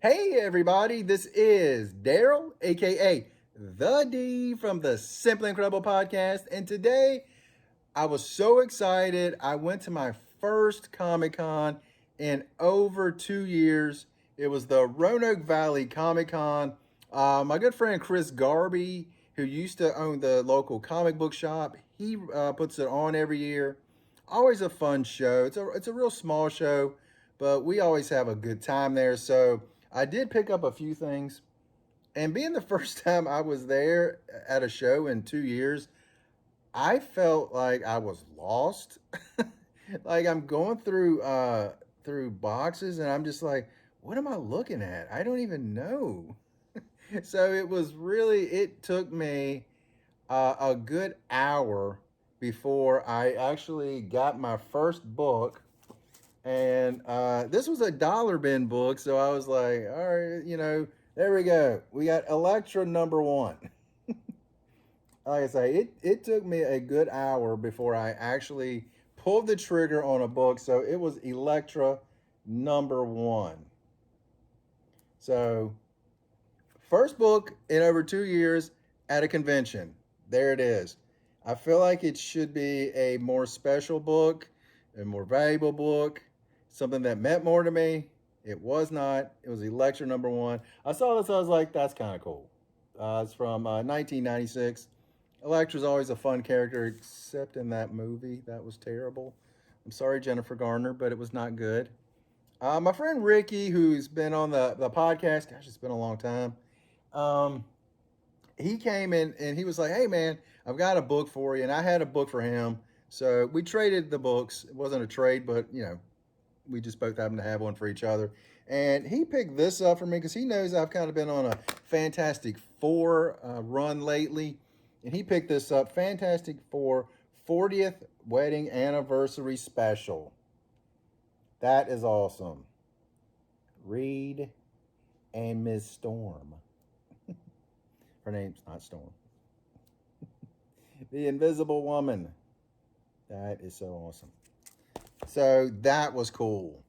Hey everybody, this is Daryl, aka The D from the Simply Incredible podcast. And today I was so excited. I went to my first Comic Con in over 2 years. It was the Roanoke Valley Comic Con. My good friend Chris Garby, who used to own the local comic book shop, he puts it on every year. Always a fun show. It's a real small show, but we always have a good time there. So I did pick up a few things. And being the first time I was there at a show in 2 years, I felt like I was lost. Like I'm going through boxes and I'm just like, what am I looking at? I don't even know. So it took me a good hour before I actually got my first book. And this was a dollar bin book, so I was like, all right, there we go. We got Elektra #1. Like I say, it took me a good hour before I actually pulled the trigger on a book. So it was Elektra #1. So first book in over 2 years at a convention. There it is. I feel like it should be a more special book, a more valuable book, something that meant more to me. It was not. It was Elektra #1. I saw this. I was like, that's kind of cool. It's from 1996. Elektra's always a fun character, except in that movie. That was terrible. I'm sorry, Jennifer Garner, but it was not good. My friend Ricky, who's been on the podcast, gosh, it's been a long time. Um, he came in and he was like, "Hey, man, I've got a book for you," and I had a book for him. So we traded the books. It wasn't a trade, but we just both happened to have one for each other. And he picked this up for me because he knows I've kind of been on a Fantastic Four run lately. And he picked this up, Fantastic Four 40th Wedding Anniversary Special. That is awesome. Reed and Miss Storm. Her name's not Storm. The Invisible Woman. That is so awesome. So that was cool.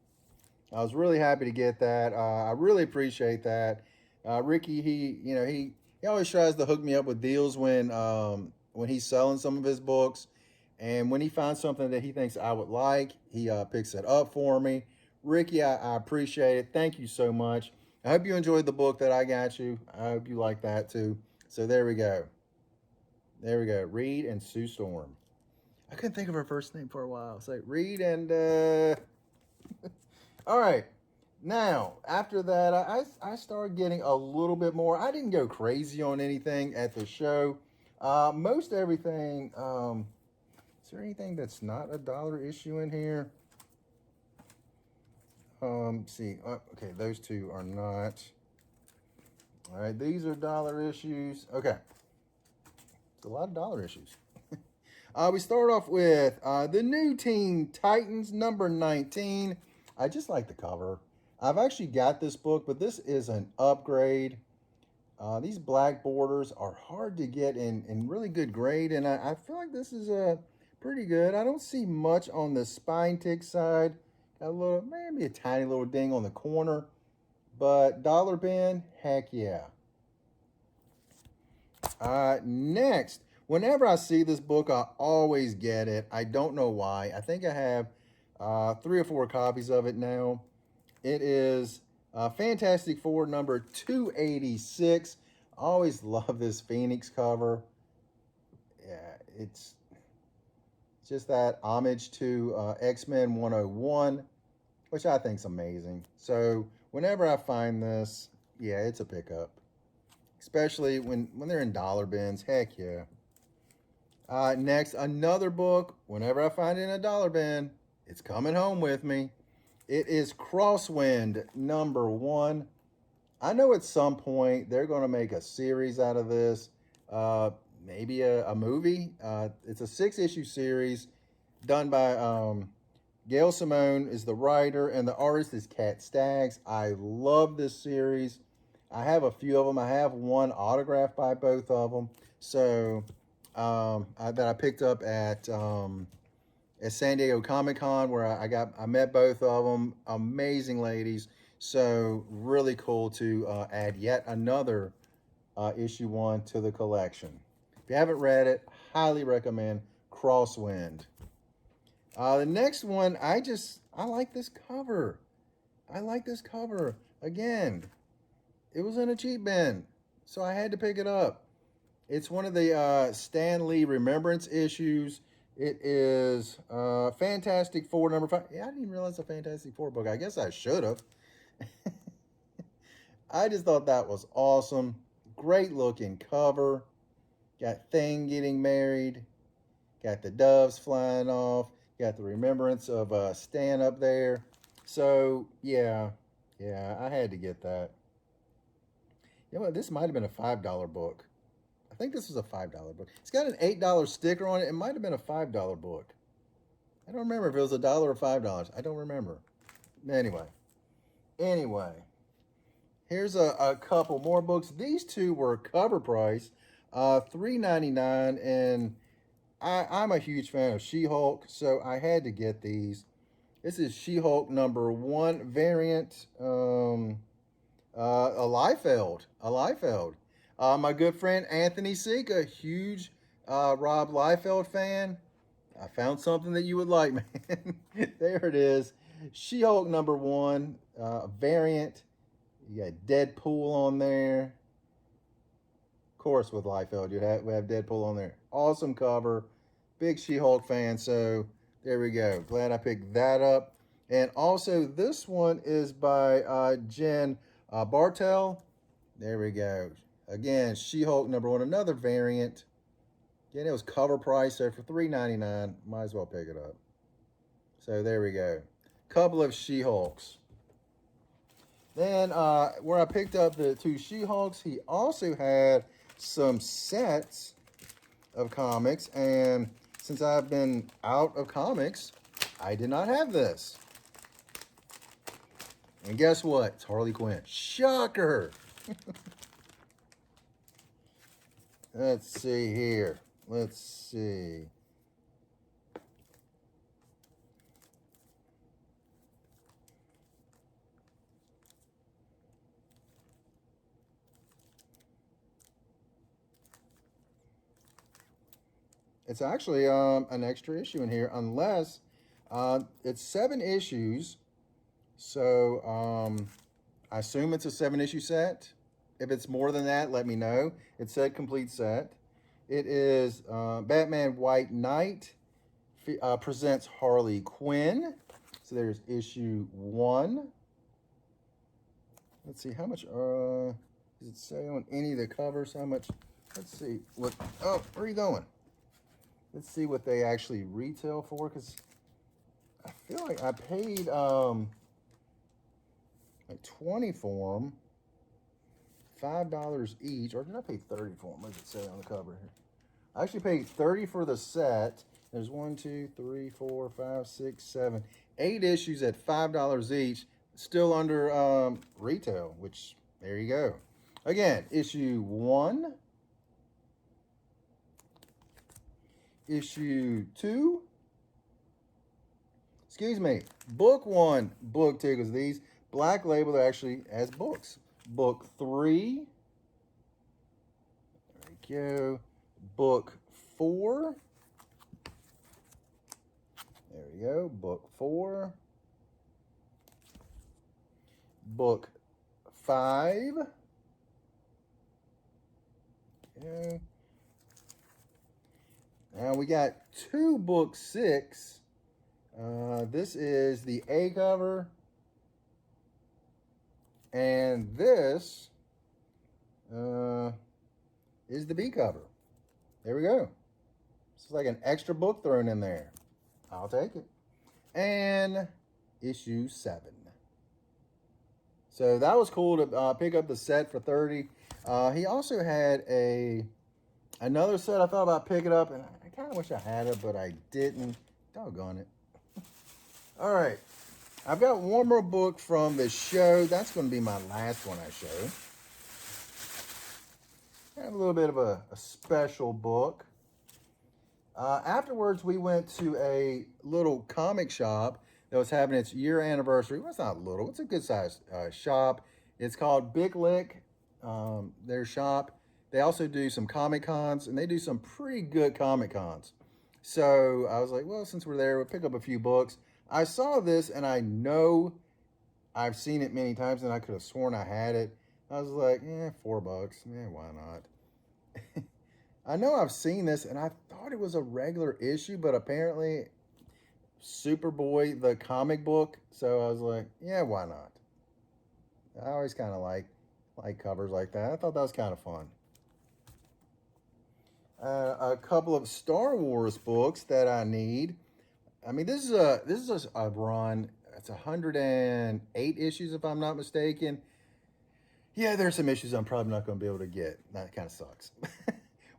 I was really happy to get that. I really appreciate that. Ricky, he always tries to hook me up with deals when he's selling some of his books, and when he finds something that he thinks I would like, he picks it up for me. Ricky, I appreciate it. Thank you so much. I hope you enjoyed the book that I got you. I hope you like that too. So there we go. There we go. Reed and Sue Storm. I couldn't think of her first name for a while. It's like Reed and all right. Now, after that, I started getting a little bit more. I didn't go crazy on anything at the show. Most everything. Is there anything that's not a dollar issue in here? See. Okay, those two are not. All right, these are dollar issues. Okay. It's a lot of dollar issues. We start off with the new Teen Titans #19. I just like the cover. I've actually got this book, but this is an upgrade. These black borders are hard to get in really good grade, and I feel like this is pretty good. I don't see much on the spine tick side. Got a little, maybe a tiny little ding on the corner, but dollar bin, heck yeah. Next, whenever I see this book, I always get it. I don't know why. I think I have 3 or 4 copies of it now. It is Fantastic Four #286. I always love this Phoenix cover. Yeah, it's just that homage to X-Men 101, which I think is amazing. So whenever I find this, yeah, it's a pickup. Especially when they're in dollar bins. Heck yeah. Next, another book. Whenever I find it in a dollar bin, it's coming home with me. It is Crosswind #1. I know at some point they're going to make a series out of this. Maybe a movie. It's a 6-issue series done by Gail Simone is the writer, and the artist is Kat Staggs. I love this series. I have a few of them. I have one autographed by both of them. So that I picked up at San Diego Comic Con, where I met both of them. Amazing ladies. So really cool to add yet another issue 1 to the collection. If you haven't read it, highly recommend Crosswind. The next one, I like this cover. I like this cover. Again, it was in a cheap bin, so I had to pick it up. It's one of the Stan Lee Remembrance issues. It is Fantastic Four number 5. Yeah, I didn't even realize a Fantastic Four book. I guess I should have. I just thought that was awesome. Great looking cover. Got Thing getting married. Got the doves flying off. Got the remembrance of Stan up there. So, yeah, I had to get that. You know what? This might have been a $5 book. I think this was a $5 book. It's got an $8 sticker on it. It might have been a $5 book. I don't remember if it was $1 or $5. I don't remember. Anyway, here's a couple more books. These two were cover price, $3.99, and I'm a huge fan of She-Hulk, so I had to get these. This is She-Hulk number 1 variant, a Liefeld. My good friend Anthony Sika, huge Rob Liefeld fan. I found something that you would like, man. There it is. She-Hulk number 1 variant. You got Deadpool on there. Of course, with Liefeld, we have Deadpool on there. Awesome cover. Big She-Hulk fan, so there we go. Glad I picked that up. And also, this one is by Jen Bartel. There we go. Again, She-Hulk number 1, another variant. Again, it was cover price, so for $3.99, might as well pick it up. So there we go. Couple of She-Hulks. Then, where I picked up the 2 She-Hulks, he also had some sets of comics, and since I've been out of comics, I did not have this. And guess what? It's Harley Quinn. Shocker! Let's see here. Let's see. It's actually an extra issue in here, unless it's 7 issues. So I assume it's a 7-issue set. If it's more than that, let me know. It said complete set. It is Batman White Knight presents Harley Quinn. So there's issue 1. Let's see, how much does it say on any of the covers? How much? Let's see. What? Oh, where are you going? Let's see what they actually retail for, because I feel like I paid like 20 for them, $5 each, or did I pay 30 for them? What does it say on the cover here? I actually paid 30 for the set. There's 1, 2, 3, 4, 5, 6, 7, 8 issues at $5 each, still under retail, which, there you go. Again, issue 1. Issue 2. Excuse me. Book 1, book 2, because these Black Label, they're actually as books. Book 3. There we go. Book 4. There we go. Book 4. Book 5. Okay. Now we got 2 book 6. This is the A cover. And this is the B cover. There we go. It's like an extra book thrown in there. I'll take it. And issue 7. So that was cool to pick up the set for 30. He also had another set I thought about picking up, and I kind of wish I had it, but I didn't. Doggone it. All right. I've got one more book from the show. That's going to be my last one I show. I have a little bit of a special book. Afterwards, we went to a little comic shop that was having its year anniversary. Well, it's not little, it's a good sized shop. It's called Big Lick, their shop. They also do some Comic Cons, and they do some pretty good Comic Cons. So I was like, well, since we're there, we'll pick up a few books. I saw this, and I know I've seen it many times, and I could have sworn I had it. I was like, $4. Yeah, why not? I know I've seen this, and I thought it was a regular issue, but apparently Superboy, the comic book. So I was like, yeah, why not? I always kind of like covers like that. I thought that was kind of fun. A couple of Star Wars books that I need. I mean, this is a run. It's 108 issues, if I'm not mistaken. Yeah, there's some issues I'm probably not going to be able to get. That kind of sucks.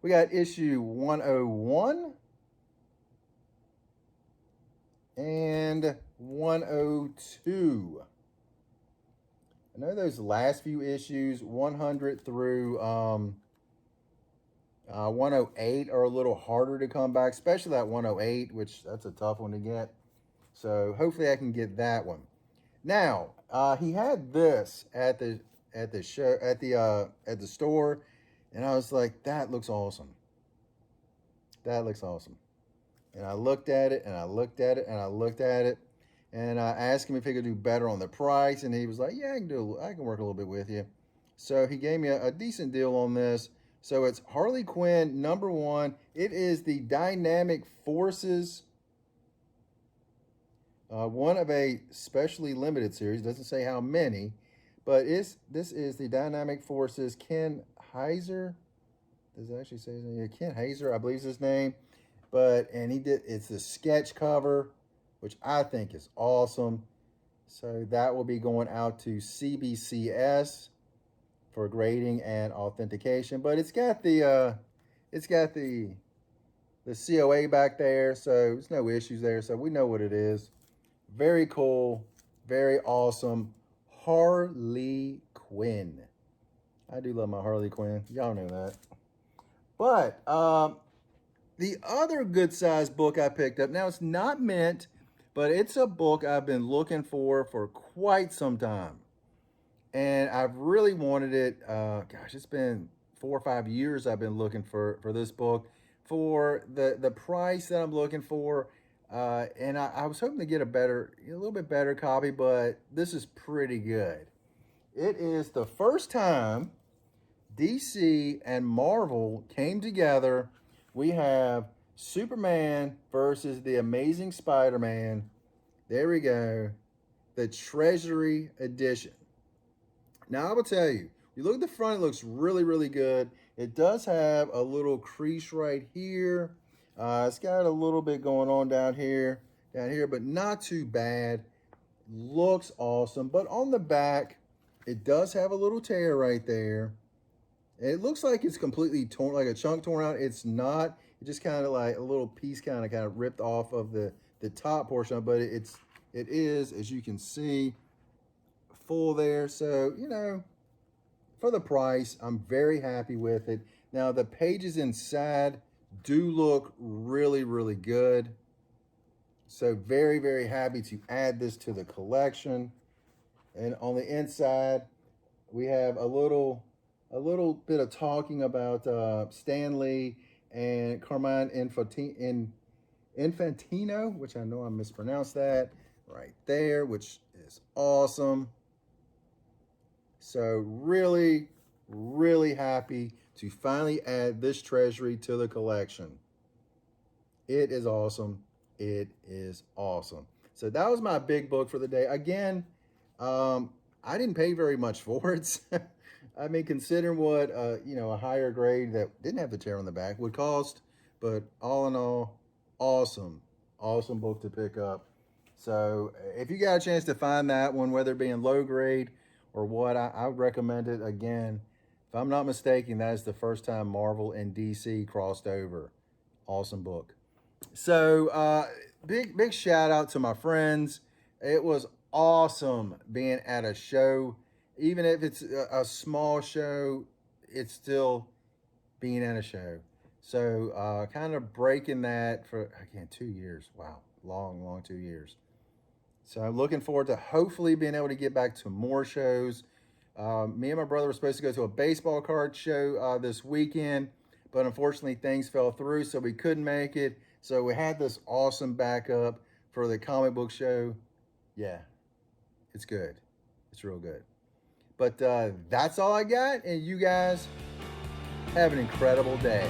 We got issue 101 and 102. I know those last few issues, 100 through 108, are a little harder to come back, especially that 108, which that's a tough one to get. So hopefully I can get that one. Now, he had this at the show at the store, and I was like, that looks awesome. That looks awesome. And I looked at it, and I looked at it, and I looked at it, and I asked him if he could do better on the price, and he was like, yeah, I can work a little bit with you. So he gave me a decent deal on this. So it's Harley Quinn #1. It is the Dynamic Forces, one of a specially limited series. Doesn't say how many, but this is the Dynamic Forces Ken Heiser. Does it actually say his name? Ken Heiser, I believe is his name. It's the sketch cover, which I think is awesome. So that will be going out to CBCS for grading and authentication. But it's got the COA back there, so there's no issues there. So we know what it is. Very cool, very awesome. Harley Quinn. I do love my Harley Quinn. Y'all know that. But the other good sized book I picked up, now it's not mint, but it's a book I've been looking for quite some time. And I've really wanted it. It's been 4 or 5 years I've been looking for this book for the price that I'm looking for. And I was hoping to get a little bit better copy, but this is pretty good. It is the first time DC and Marvel came together. We have Superman versus the Amazing Spider-Man. There we go. The Treasury Edition. Now, I will tell you, you look at the front, it looks really, really good. It does have a little crease right here. It's got a little bit going on down here, but not too bad. Looks awesome. But on the back, it does have a little tear right there. It looks like it's completely torn, like a chunk torn out. It's not. It just kind of like a little piece kind of ripped off of the top portion, but it is, as you can see, full there. So, for the price, I'm very happy with it. Now, the pages inside do look really, really good. So very, very happy to add this to the collection. And on the inside, we have a little bit of talking about Stan Lee and Carmine Infantino, which I know I mispronounced that right there, which is awesome. So really, really happy to finally add this treasury to the collection. It is awesome. It is awesome. So that was my big book for the day. Again, I didn't pay very much for it. I mean, considering what, a higher grade that didn't have the tear on the back would cost, but all in all, awesome book to pick up. So if you got a chance to find that one, whether it be in low grade or what, I would recommend it. Again, if I'm not mistaken, that is the first time Marvel and DC crossed over. Awesome book. So big shout out to my friends. It was awesome being at a show. Even if it's a small show, it's still being at a show. So kind of breaking that for, again, 2 years. Wow, long 2 years. So I'm looking forward to hopefully being able to get back to more shows. Me and my brother were supposed to go to a baseball card show this weekend, but unfortunately things fell through, so we couldn't make it. So we had this awesome backup for the comic book show. Yeah, it's good. It's real good. But that's all I got, and you guys have an incredible day.